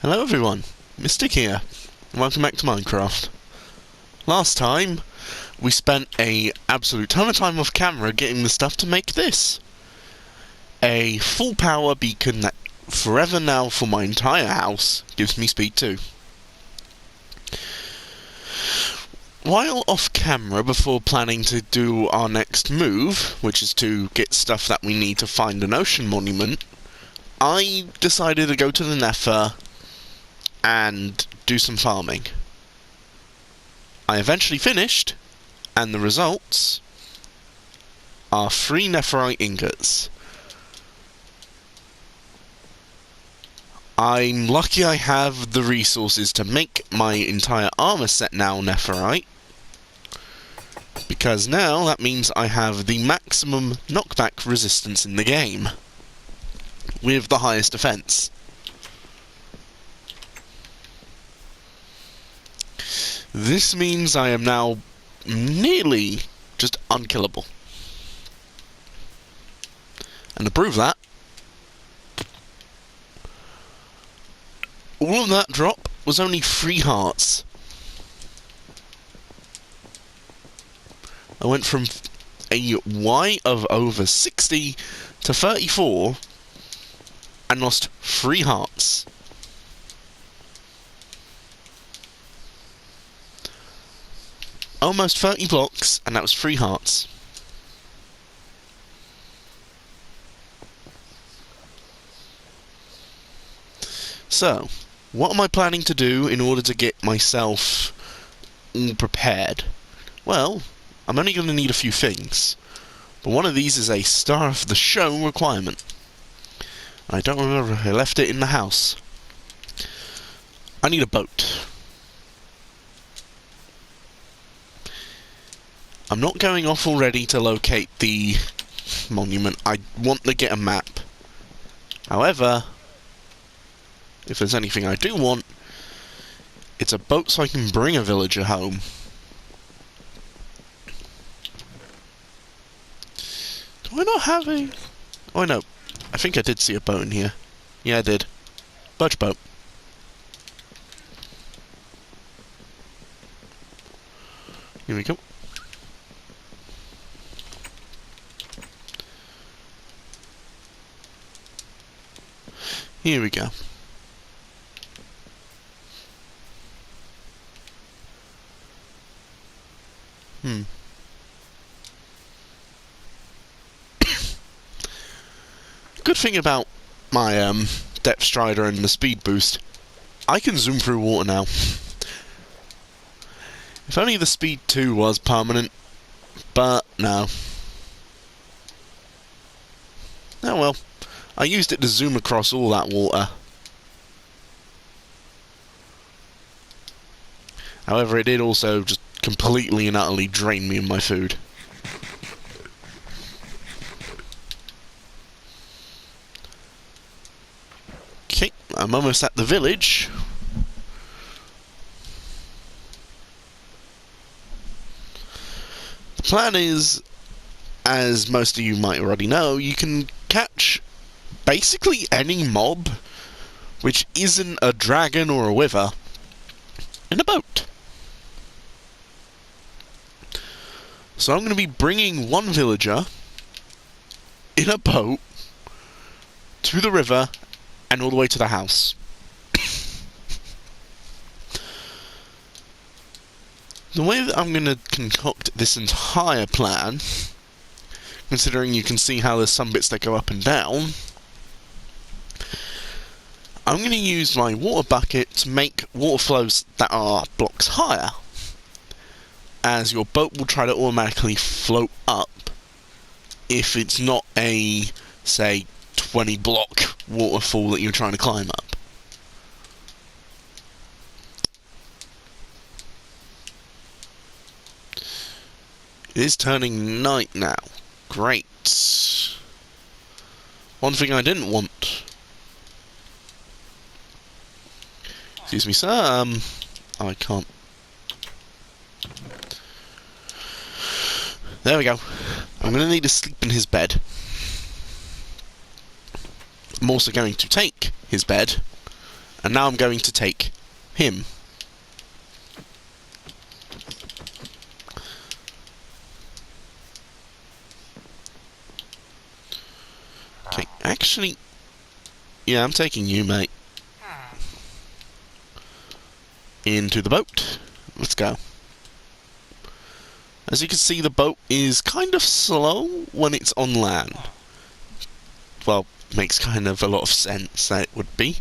Hello everyone, Mystic here, and welcome back to Minecraft. Last time, we spent a absolute ton of time off camera getting the stuff to make this. A full power beacon that forever now for my entire house gives me speed 2. While off camera before planning to do our next move, which is to get stuff that we need to find an ocean monument, I decided to go to the Nether and do some farming. I eventually finished, and the results are 3 netherite ingots. I'm lucky I have the resources to make my entire armor set now netherite, because now that means I have the maximum knockback resistance in the game, with the highest defense. This means I am now nearly just unkillable. And to prove that, all of that drop was only 3 hearts. I went from a Y of over 60 to 34 and lost 3 hearts. Almost 30 blocks, and that was 3 hearts. So, what am I planning to do in order to get myself all prepared? Well, I'm only going to need a few things, but one of these is a star of the show requirement. I don't remember if I left it in the house. I need a boat. I'm not going off already to locate the monument. I want to get a map. However, if there's anything I do want, it's a boat so I can bring a villager home. Do I not have a... Oh, no. I think I did see a boat in here. Yeah, I did. Birch boat. Here we go. Here we go. Good thing about my depth strider and the speed boost, I can zoom through water now. If only the speed 2 was permanent, but no. Oh well. I used it to zoom across all that water. However, it did also just completely and utterly drain me of my food. Okay, I'm almost at the village. The plan is, as most of you might already know, you can catch basically any mob which isn't a dragon or a wither in a boat. So I'm going to be bringing one villager in a boat to the river and all the way to the house. The way that I'm going to concoct this entire plan, considering you can see how there's some bits that go up and down, I'm going to use my water bucket to make water flows that are blocks higher, as your boat will try to automatically float up if it's not a, say, 20 block waterfall that you're trying to climb up. It is turning night now. Great. One thing I didn't want. Excuse me, sir. I can't. There we go. I'm going to need to sleep in his bed. I'm also going to take his bed And now I'm going to take him. Okay, actually... Yeah, I'm taking you, mate. Into the boat. Let's go. As you can see, the boat is kind of slow when it's on land. Well, makes kind of a lot of sense that it would be.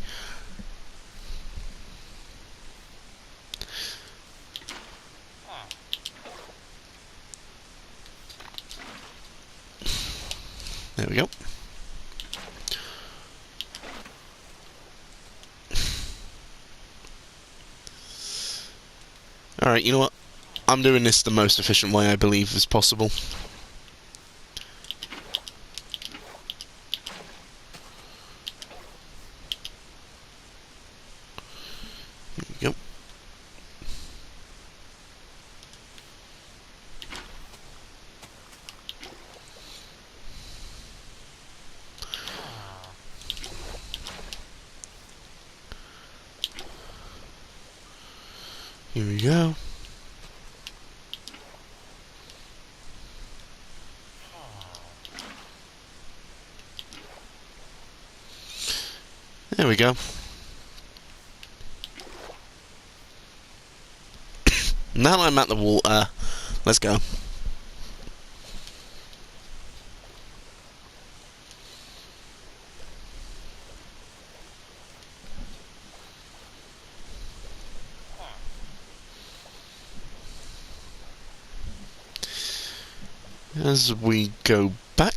There we go. Alright, you know what? I'm doing this the most efficient way I believe is possible. There we go. Here we go. There we go. Now I'm at the water. Let's go. As we go back.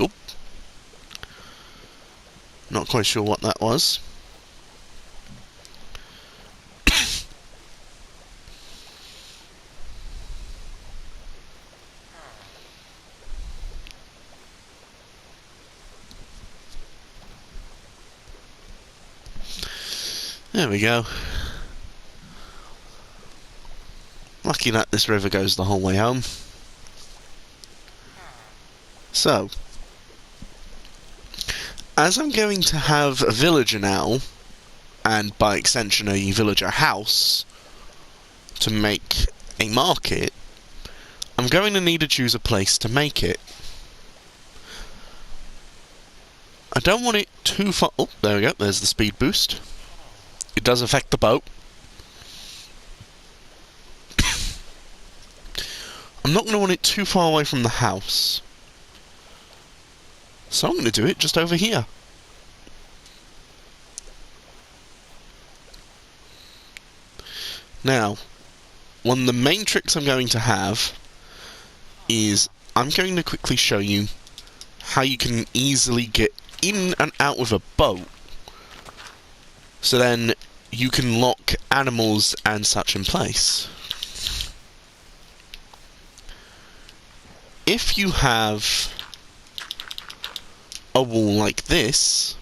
Oop. Not quite sure what that was. There we go. Lucky that this river goes the whole way home. So, as I'm going to have a villager now, and by extension a villager house, to make a market, I'm going to need to choose a place to make it. I don't want it too far... Oh, there we go, there's the speed boost. It does affect the boat. I'm not going to want it too far away from the house. So I'm going to do it just over here. Now, one of the main tricks I'm going to have is I'm going to quickly show you how you can easily get in and out of a boat, so then you can lock animals and such in place. If you have a wall like this,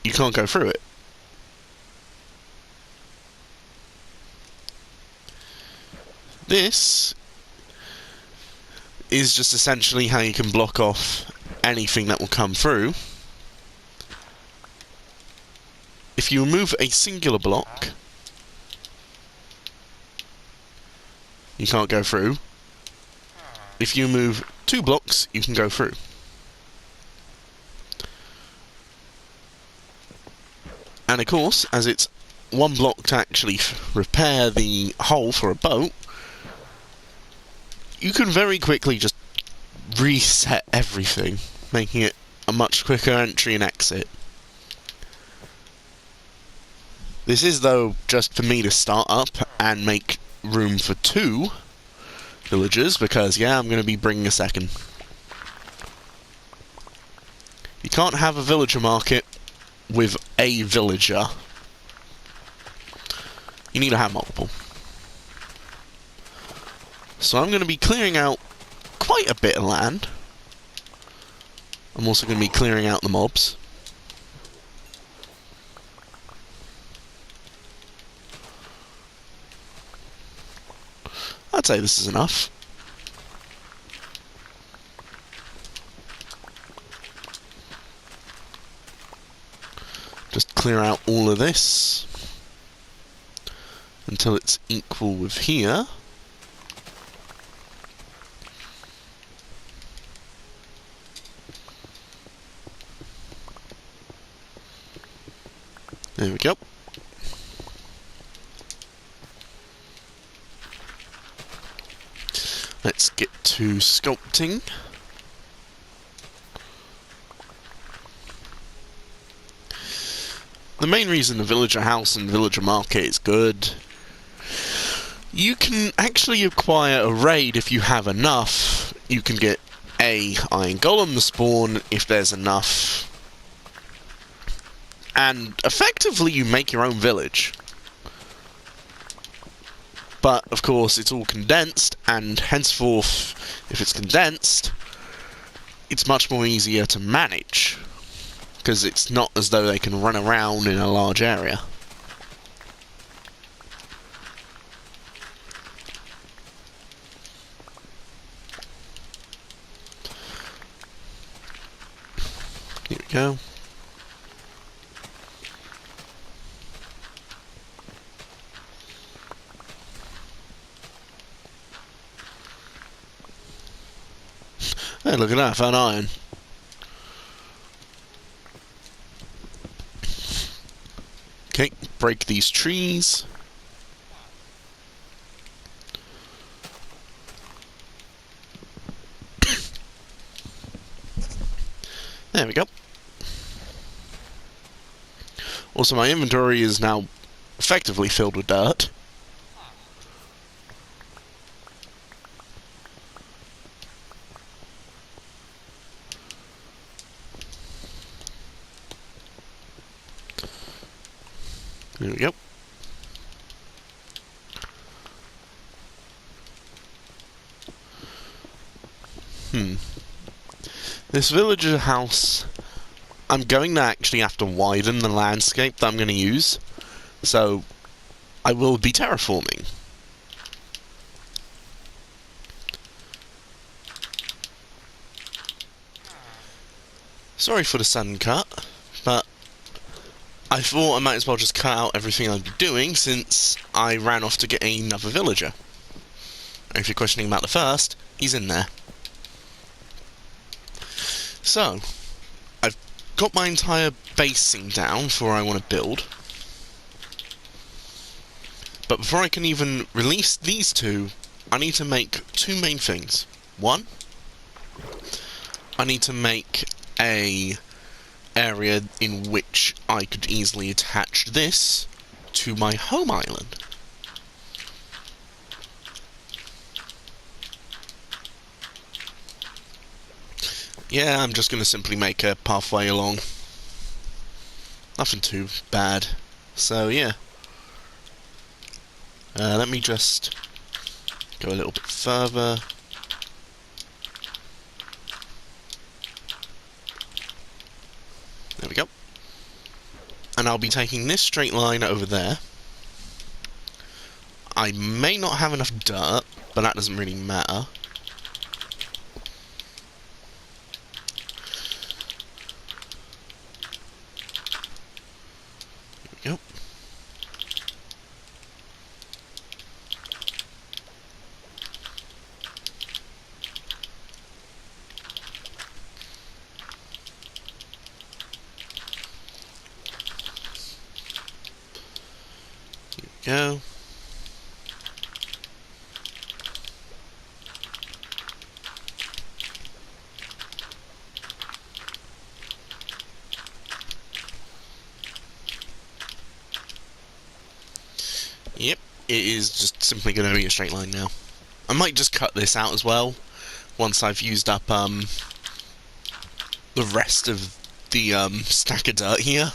you can't go through it. This is just essentially how you can block off anything that will come through. If you remove a singular block, you can't go through. If you move 2 blocks, you can go through. And of course, as it's 1 block to actually repair the hole for a boat, you can very quickly just reset everything, making it a much quicker entry and exit. This is, though, just for me to start up and make room for 2 villagers, because, yeah, I'm going to be bringing a second. You can't have a villager market with a villager. You need to have multiple. So I'm going to be clearing out quite a bit of land. I'm also going to be clearing out the mobs. I'd say this is enough. Just clear out all of this until it's equal with here. There we go. Let's get to sculpting. The main reason the villager house and villager market is good, you can actually acquire a raid if you have enough. You can get a iron golem to spawn if there's enough, and effectively you make your own village. But of course it's all condensed, and henceforth, if it's condensed, it's much more easier to manage, because it's not as though they can run around in a large area. Here we go. Hey, look at that, I found iron. Okay, break these trees. There we go. Also, my inventory is now effectively filled with dirt. There we go. This villager house, I'm going to actually have to widen the landscape that I'm going to use, so I will be terraforming. Sorry for the sudden cut, but I thought I might as well just cut out everything I'd be doing since I ran off to get another villager. And if you're questioning about the first, he's in there. So, I've got my entire basing down for what I want to build. But before I can even release these two, I need to make two main things. One, I need to make a area in which I could easily attach this to my home island. Yeah, I'm just going to simply make a pathway along. Nothing too bad. So, yeah. Let me just go a little bit further. There we go. And I'll be taking this straight line over there. I may not have enough dirt, but that doesn't really matter. There we go. Go. Yep, it is just simply going to be a straight line now. I might just cut this out as well once I've used up the rest of the stack of dirt here.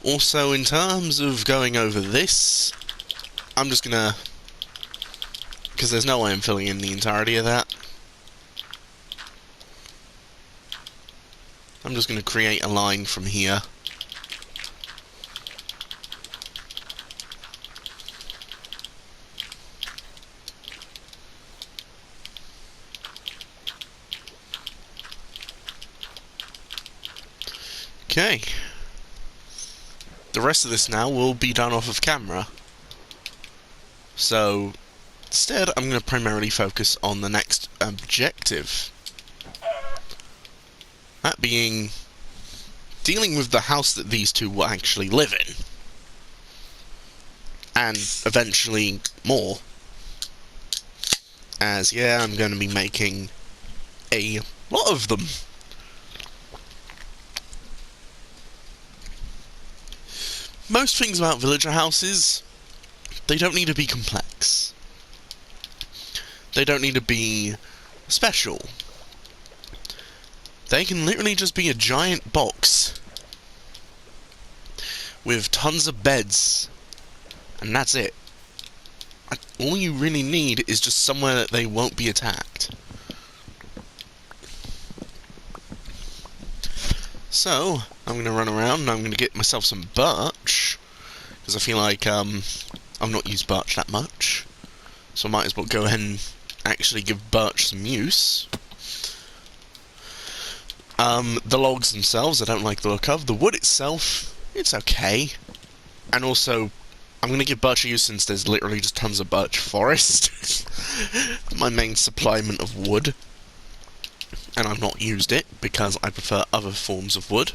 Also, in terms of going over this, I'm just gonna because there's no way I'm filling in the entirety of that. I'm just going to create a line from here. Okay. The rest of this now will be done off of camera. So, instead, I'm going to primarily focus on the next objective. That being dealing with the house that these two will actually live in. And eventually more. As, yeah, I'm going to be making a lot of them. Most things about villager houses, they don't need to be complex. They don't need to be special. They can literally just be a giant box with tons of beds, and that's it. All you really need is just somewhere that they won't be attacked. So, I'm going to run around and I'm going to get myself some birch, because I feel like I've not used birch that much, so I might as well go ahead and actually give birch some use. The logs themselves, I don't like the look of. The wood itself, it's okay. And also, I'm going to give birch a use since there's literally just tons of birch forest. My main supplement of wood. And I've not used it because I prefer other forms of wood.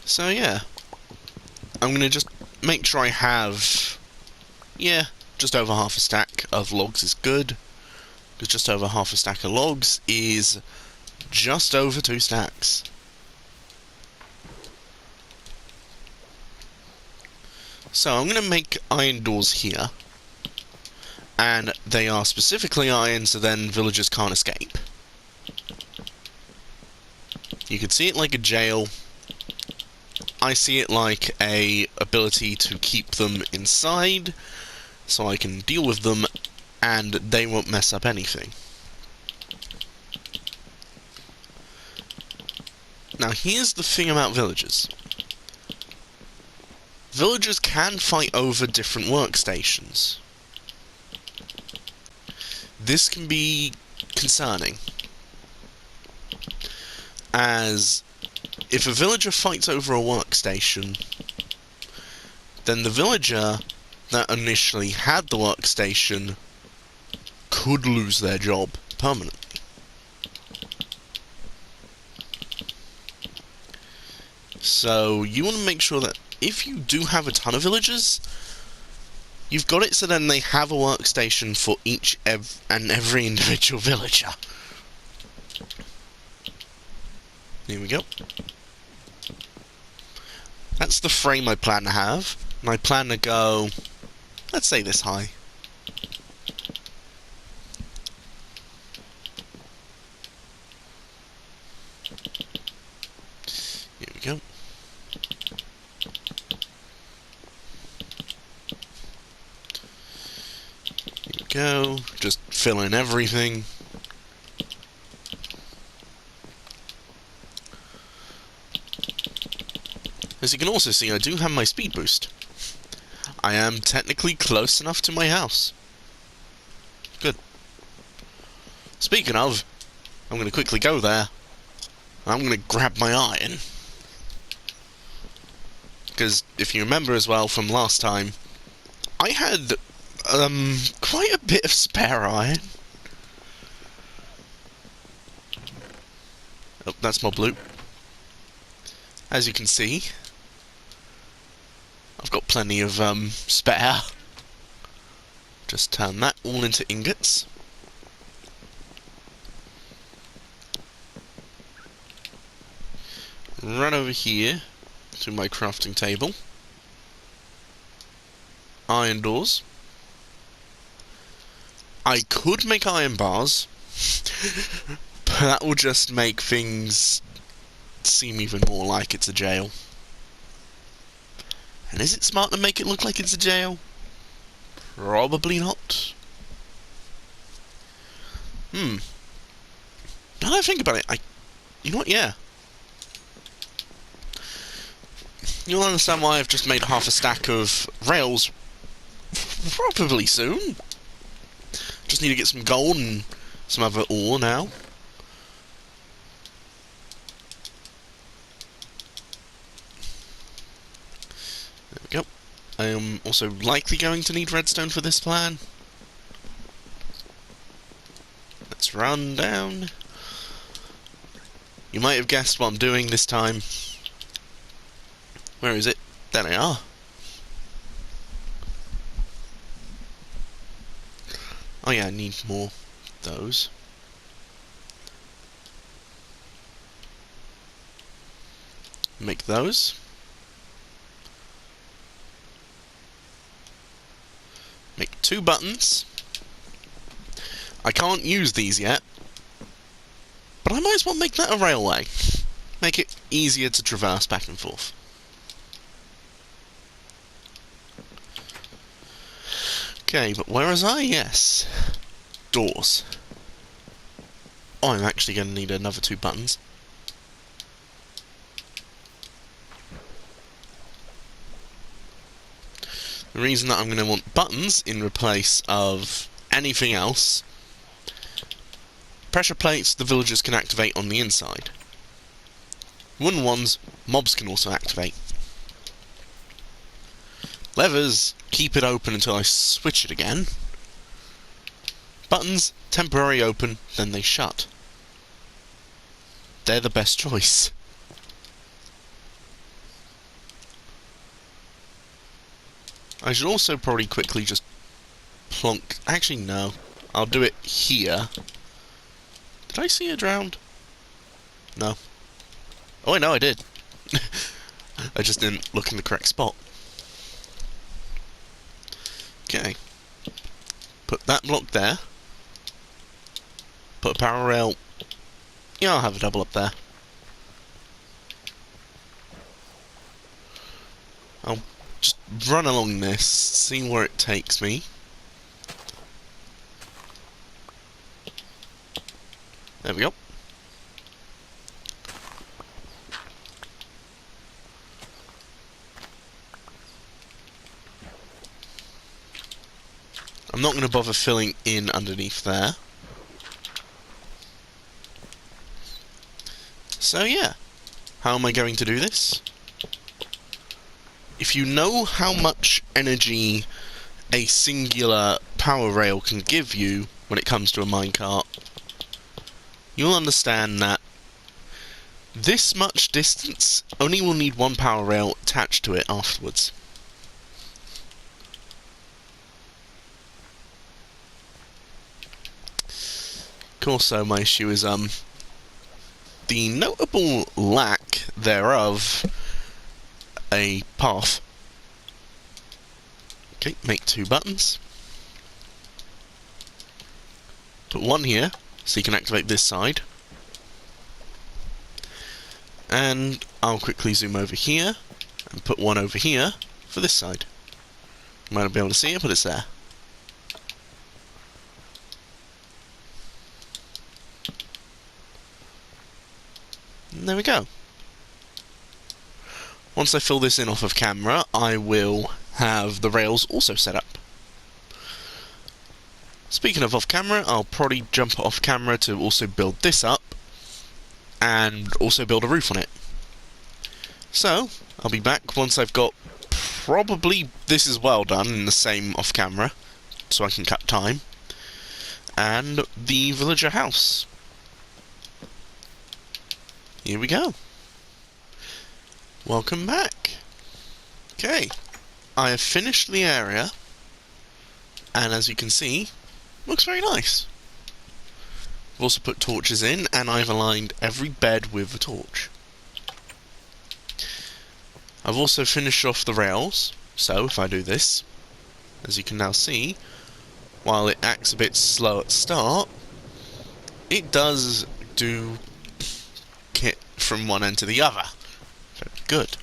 So yeah, I'm going to just make sure I have, yeah, just over half a stack of logs is good. Because just over half a stack of logs is just over 2 stacks. So I'm going to make iron doors here. And they are specifically iron, so then villagers can't escape. You could see it like a jail. I see it like a ability to keep them inside, so I can deal with them, and they won't mess up anything. Now here's the thing about villagers. Villagers can fight over different workstations. This can be concerning, as if a villager fights over a workstation, then the villager that initially had the workstation could lose their job permanently. So you want to make sure that if you do have a ton of villagers, you've got it so then they have a workstation for each and every individual villager. Here we go. That's the frame I plan to have. And I plan to go, let's say this high. Here we go. Here we go. Just fill in everything. As you can also see, I do have my speed boost. I am technically close enough to my house. Good. Speaking of, I'm going to quickly go there. I'm going to grab my iron. Because, if you remember as well from last time, I had quite a bit of spare iron. Oh, that's Mob Loot. As you can see, I've got plenty of spare. Just turn that all into ingots. Run over here to my crafting table. Iron doors. I could make iron bars, but that will just make things seem even more like it's a jail. And is it smart to make it look like it's a jail? Probably not. Now that I think about it, you know what, yeah. You'll understand why I've just made half a stack of rails probably soon. Just need to get some gold and some other ore now. There we go. I am also likely going to need redstone for this plan. Let's run down. You might have guessed what I'm doing this time. Where is it? There they are. Oh yeah, I need more of those. Make those. Make 2 buttons. I can't use these yet, but I might as well make that a railway. Make it easier to traverse back and forth. Okay, but where was I? Yes. Doors. Oh, I'm actually going to need another 2 buttons. The reason that I'm going to want buttons in place of anything else, pressure plates the villagers can activate on the inside. Wooden ones, mobs can also activate. Levers keep it open until I switch it again. Buttons, temporarily open, then they shut. They're the best choice. I should also probably quickly just plonk... Actually, no. I'll do it here. Did I see it drowned? No. Oh, no, I did. I just didn't look in the correct spot. Okay. Put that block there. Put a power rail... Yeah, I'll have a double up there. I'll just run along this, see where it takes me. There we go. I'm not going to bother filling in underneath there. So yeah, how am I going to do this? If you know how much energy a singular power rail can give you when it comes to a minecart, you'll understand that this much distance only will need 1 power rail attached to it afterwards. Of course, though, my issue is the notable lack thereof a path. Okay, make 2 buttons. Put 1 here, so you can activate this side. And I'll quickly zoom over here, and put 1 over here for this side. You might not be able to see it, but it's there. And there we go. Once I fill this in off of camera, I will have the rails also set up. Speaking of off camera, I'll probably jump off camera to also build this up, and also build a roof on it. So, I'll be back once I've got probably this as well done in the same off camera, so I can cut time, and the villager house. Here we go. Welcome back. Okay, I have finished the area, and as you can see, looks very nice. I've also put torches in, and I've aligned every bed with a torch. I've also finished off the rails, so if I do this, as you can now see, while it acts a bit slow at start, it does do kit from one end to the other. Very good.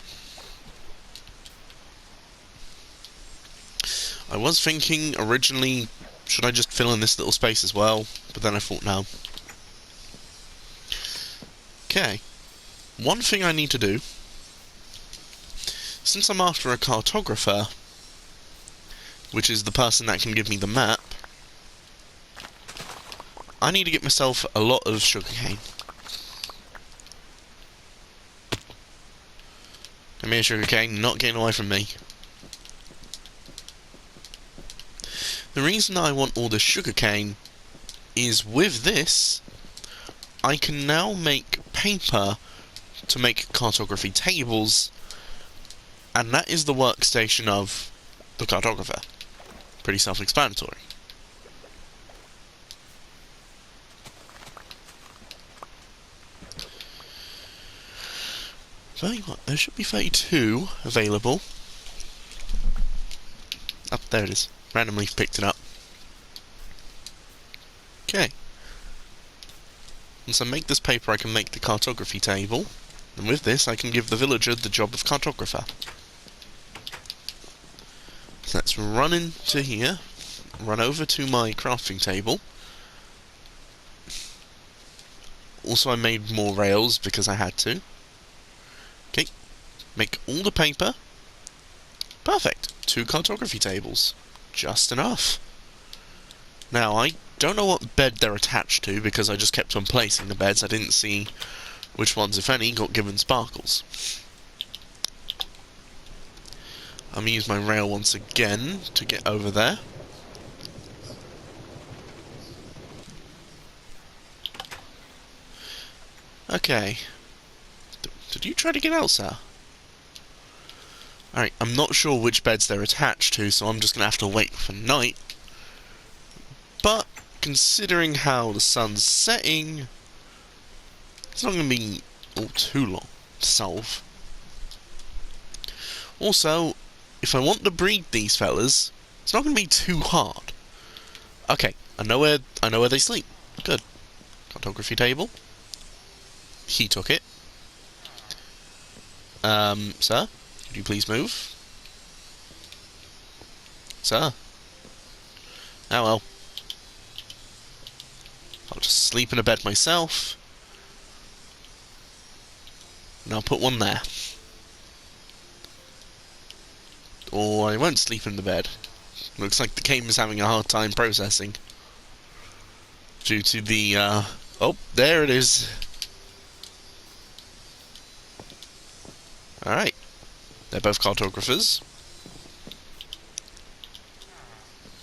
I was thinking originally, should I just fill in this little space as well? But then I thought no. Okay. One thing I need to do, since I'm after a cartographer, which is the person that can give me the map, I need to get myself a lot of sugarcane. Come here, sugarcane, not getting away from me. The reason I want all the sugarcane is with this, I can now make paper to make cartography tables, and that is the workstation of the cartographer. Pretty self-explanatory. Tell you what, there should be 32 available. Oh, there it is. Randomly picked it up. Okay. Once I make this paper, I can make the cartography table, and with this I can give the villager the job of cartographer. So let's run into here, run over to my crafting table. Also I made more rails because I had to. Okay, make all the paper. Perfect, 2 cartography tables. Just enough. Now, I don't know what bed they're attached to, because I just kept on placing the beds. I didn't see which ones, if any, got given sparkles. I'm going to use my rail once again to get over there. Okay. Did you try to get out, sir? Alright, I'm not sure which beds they're attached to, so I'm just going to have to wait for night. But, considering how the sun's setting, it's not going to be all too long to solve. Also, if I want to breed these fellas, it's not going to be too hard. Okay, I know where they sleep. Good. Cartography table. He took it. Sir? Could you please move? Sir? Oh well. I'll just sleep in a bed myself. And I'll put one there. Or I won't sleep in the bed. Looks like the game is having a hard time processing. Due to the, oh, there it is. Alright. They're both cartographers.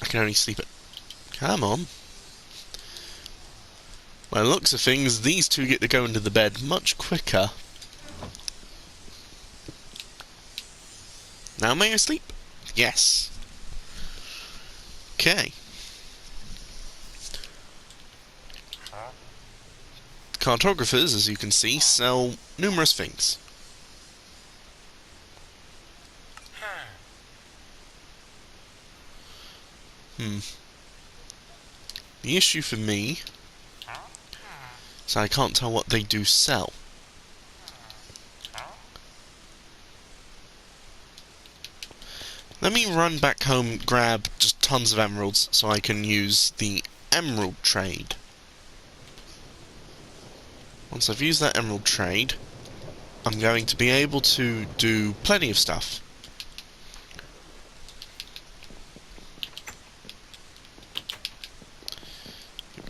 I can only sleep it. Come on. By the looks of things, these two get to go into the bed much quicker. Now may I sleep? Yes. Okay. Cartographers, as you can see, sell numerous things. The issue for me is I can't tell what they do sell. Let me run back home, grab just tons of emeralds so I can use the emerald trade. Once I've used that emerald trade, I'm going to be able to do plenty of stuff.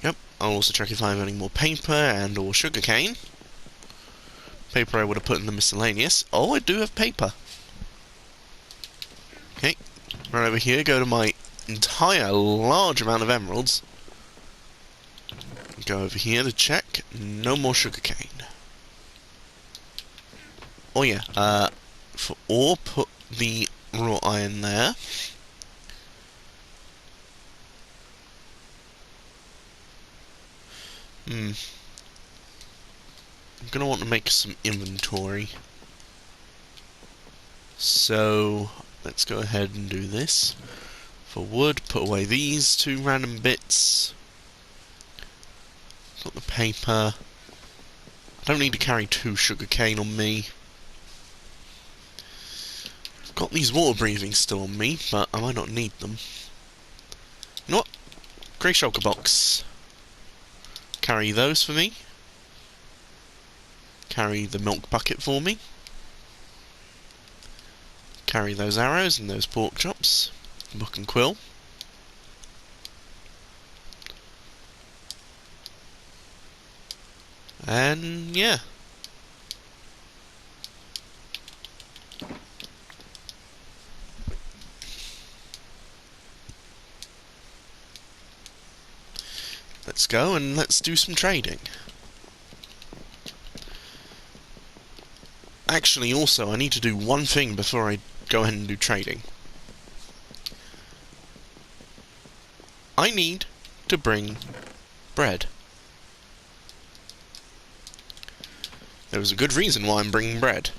Yep, I'll also check if I have any more paper and or sugarcane. Paper I would have put in the miscellaneous. Oh, I do have paper. Okay, run over here, go to my entire large amount of emeralds. Go over here to check. No more sugarcane. Oh yeah, for ore, put the raw iron there. I'm gonna want to make some inventory. So, let's go ahead and do this. For wood, put away these 2 random bits. Got the paper. I don't need to carry 2 sugarcane on me. got these water breathings still on me, but I might not need them. You know what? Grey shulker box. Carry those for me. Carry the milk bucket for me. Carry those arrows and those pork chops. Book and quill. And yeah. Let's go and let's do some trading. Actually, also, I need to do one thing before I go ahead and do trading. I need to bring bread. There was a good reason why I'm bringing bread.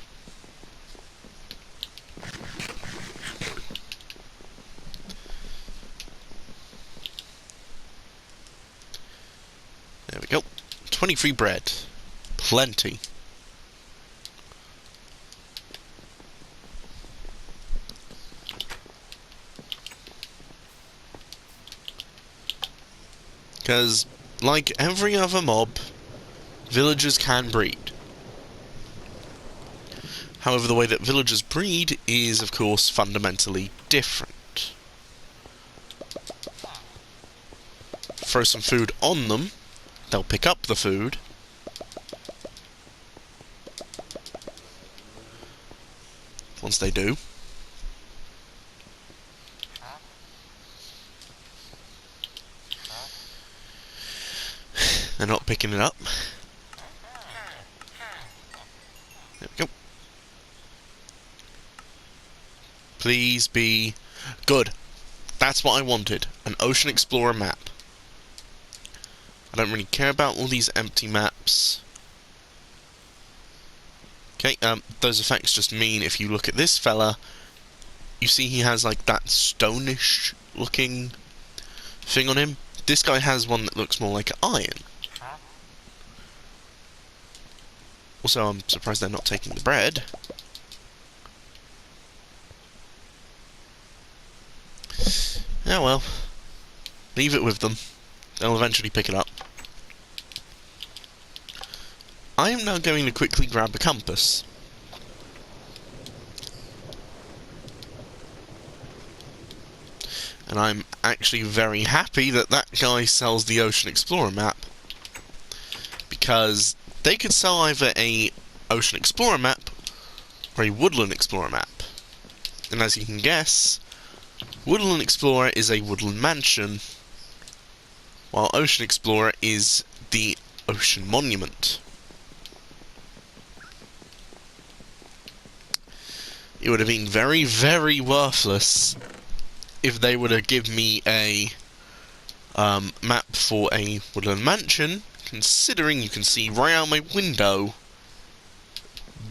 There we go. 23 bread. Plenty. Because, like every other mob, villagers can breed. However, the way that villagers breed is, of course, fundamentally different. Throw some food on them, they'll pick up the food. Once they do, they're not picking it up. There we go. Please be good. That's what I wanted. An Ocean Explorer map. I don't really care about all these empty maps. Okay, those effects just mean if you look at this fella, you see he has like that stonish looking thing on him. This guy has one that looks more like iron. Also, I'm surprised they're not taking the bread. Yeah, well, leave it with them. They'll eventually pick it up. I am now going to quickly grab a compass. And I'm actually very happy that that guy sells the Ocean Explorer map. Because they could sell either a Ocean Explorer map or a Woodland Explorer map. And as you can guess, Woodland Explorer is a woodland mansion, while Ocean Explorer is the ocean monument. It would have been very, very worthless if they would have given me a map for a woodland mansion, considering you can see right out my window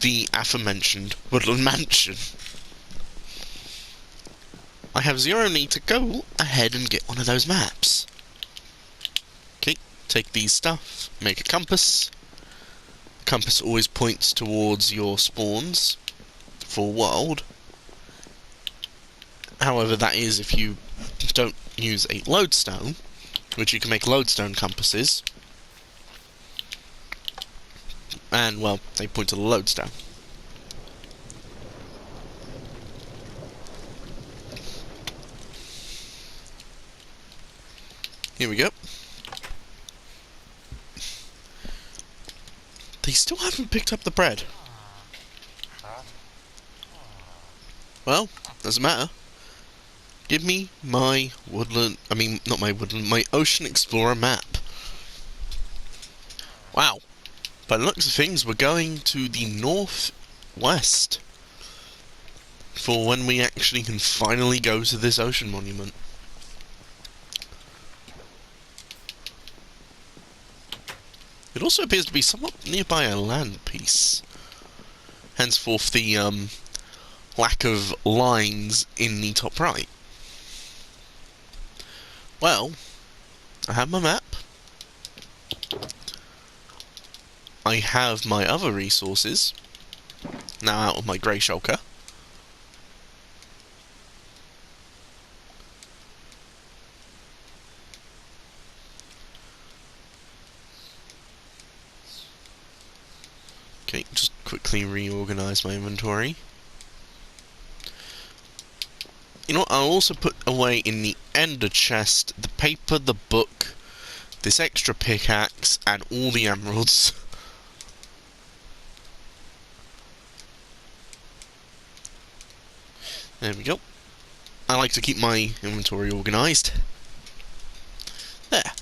the aforementioned woodland mansion. I have zero need to go ahead and get one of those maps. Okay, take these stuff, make a compass. Compass always points towards your spawns for world. However, that is if you don't use a lodestone, which you can make lodestone compasses. And, well, they point to the lodestone. Here we go. They still haven't picked up the bread. Well, doesn't matter. Give me my woodland... I mean, not my woodland, my Ocean Explorer map. Wow. By the looks of things, we're going to the northwest for when we actually can finally go to this ocean monument. It also appears to be somewhat nearby a land piece. Henceforth, the lack of lines in the top right. Well, I have my map. I have my other resources, now out of my grey shulker. quickly reorganize my inventory. You know what, I'll also put away in the ender chest the paper, the book, this extra pickaxe, and all the emeralds. There we go. I like to keep my inventory organised. There.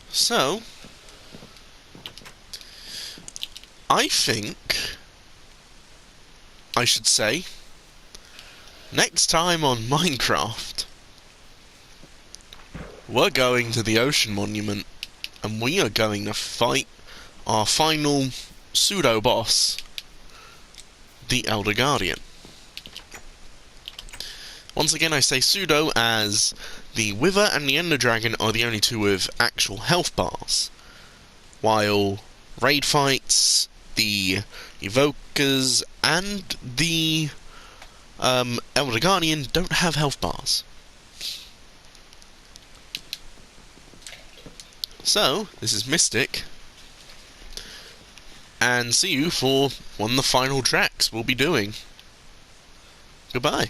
So, I think I should say, next time on Minecraft, we're going to the Ocean Monument, and we are going to fight our final pseudo-boss, the Elder Guardian. Once again, I say pseudo as the Wither and the Ender Dragon are the only two with actual health bars, while raid fights, the Evokers, and the Elder Guardian don't have health bars. So, this is Mystic, and see you for one of the final tracks we'll be doing. Goodbye.